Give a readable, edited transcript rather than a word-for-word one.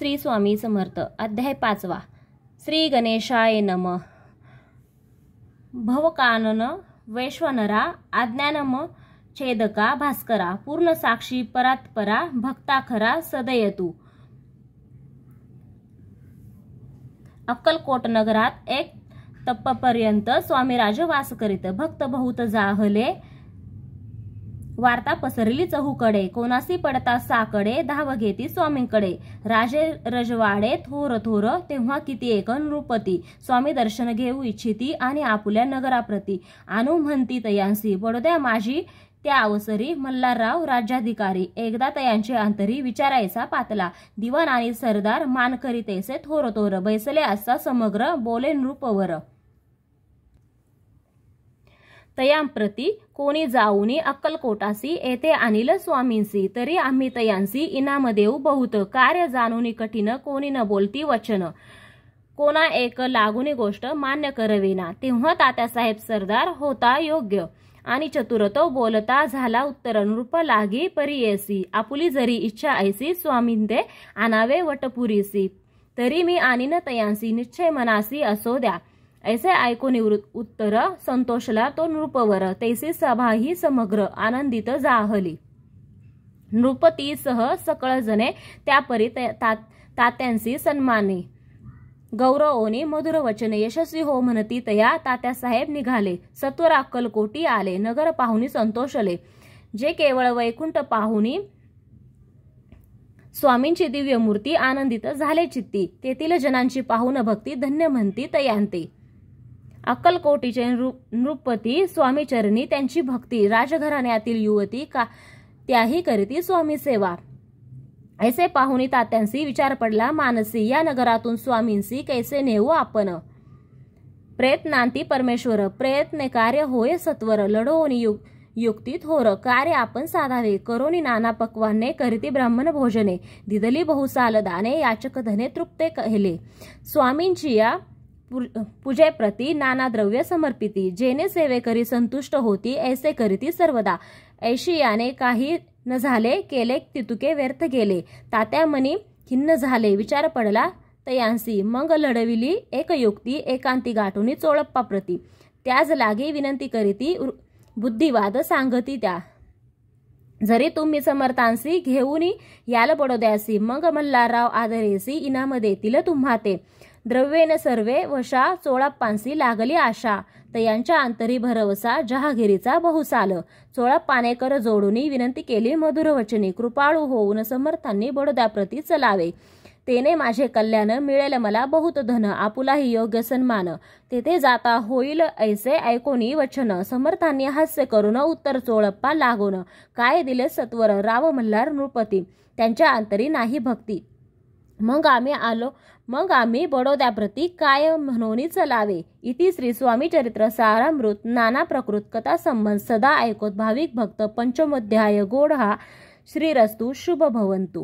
श्री स्वामी समर्थ. अध्याय 5. श्री गणेशाय नमः. भवकानन वैश्वनरा आज्ञानम छेदका भास्करा पूर्ण साक्षी परात्परा भक्ताखरा सदयतु. अक्कलकोट नगरात एक तप्पापर्यंत स्वामीराज वास करीत. भक्त बहुत जाहले वार्ता पसरली चहूकडे. कोणासी पडता साकडे धाव घेती स्वामींकडे. राजे रजवाडे थोर थोर तेव्हा किती एक नृपती. स्वामी दर्शन घेऊ इच्छिती आणि आपुल्या नगराप्रती. आणू म्हणती तयांसी बडोद्या माझी त्या अवसरी. मल्हारराव राज्याधिकारी एकदा तयांचे अंतरी विचारायचा पातला. दिवाण आणि सरदार मान करीतेसे थोर थोर. बैसले असता समग्र बोले नृपवर. तयांप्रती कोणी जाऊनी अक्कलकोटासी येथे आणील स्वामींसी. तरी आम्ही तयांसी इनाम देऊ बहुत. कार्य जाणूनी कठीण कोणी न बोलती वचन. कोणा एक लागुनी गोष्ट मान्य करवेना. तेव्हा तात्यासाहेब सरदार होता योग्य आणि चतुर. तो बोलता झाला उत्तर नृप लागी परियेसी. आपुली जरी इच्छा ऐसी स्वामींते आणावे वटपुरीसी. तरी मी आणीन तयांसी निश्चय मनासी असो द्या. ऐसे ऐकून उत्तर संतोषला तो नृपवर. तैसी सभा ही समग्र आनंदित जाहली. नृपतीसह सकळ जणे त्यापरी तात्यांसी सन्माने गौरवोनी मधुर वचने. यशस्वी हो म्हणती तया तात्यासाहेब निघाले. सत्वर अक्कलकोटी आले. नगर पाहुनी संतोषले. जे केवळ वैकुंठ पाहुनी स्वामींची दिव्य मूर्ती आनंदित झाले चित्ती. तेथील जनांची पाहुन भक्ती धन्य म्हणती तयांते. अक्कलकोटीचे नृपती स्वामीचरणी त्यांची भक्ती. राजघराण्यातील युवती का त्याही करीती स्वामी सेवा. ऐसे पाहुणी तात्यांसी विचार पडला मानसी. या नगरातून स्वामींसी कैसे नेऊ आपण. प्रयत्नांती परमेश्वर प्रयत्न कार्य होय सत्वर. लढवोनी युक्ती थोर कार्य आपण साधावे. करोनी नाना पक्वाने करीती ब्राह्मण भोजने. दिदली बहुसाल दाने याचक धने तृप्ते कहले. स्वामींची या पूजेप्रती नाना द्रव्य समर्पिती. जेने सेवेकरी संतुष्ट होती ऐसे करीती सर्वदा. ऐशियाने काही न झाले केले तितुके व्यर्थ गेले. तात्या मनी खिन्न झाले. विचार पडला तयांसी. मग लढविली एक युक्ती एकांती गाठुनी चोळप्पा प्रती. त्याज लागी विनंती करीती बुद्धिवाद सांगती त्या. जरी तुम्ही समर्थांसी घेऊन याल बडोद्यासी. मग मल्हारराव आदरेसी इनाम देतील तुम्हा ते. द्रव्येन सर्वे वशा चोळप्पांसी लागली आशा. तयांच्या अंतरी भरवसा जहागिरीचा बहुसाल. चोळप्पाने कर जोडूनी विनंती केली मधुर वचनी. कृपाळू होऊन समर्थांनी बडोद्याप्रती चलावे. तेने माझे कल्याण मिळेल मला बहुत धन. आपुलाही योग्य सन्मान. तेथे जाता होईल ऐसे ऐकोनी वचन. समर्थांनी हास्य करून उत्तर चोळप्पा लागून. काय दिले सत्वर राव मल्हार नृपती. त्यांच्या अंतरी नाही भक्ती. मग आम्ही बडोद्याप्रती काय म्हणून चलावे. इति श्री स्वामी चरित्र सारामृत नाना प्रकृत कथा संबंध सदा ऐकोत भाविक भक्त. पंचमोध्याय गोड हा. श्रीरस्तु शुभ भवंतु.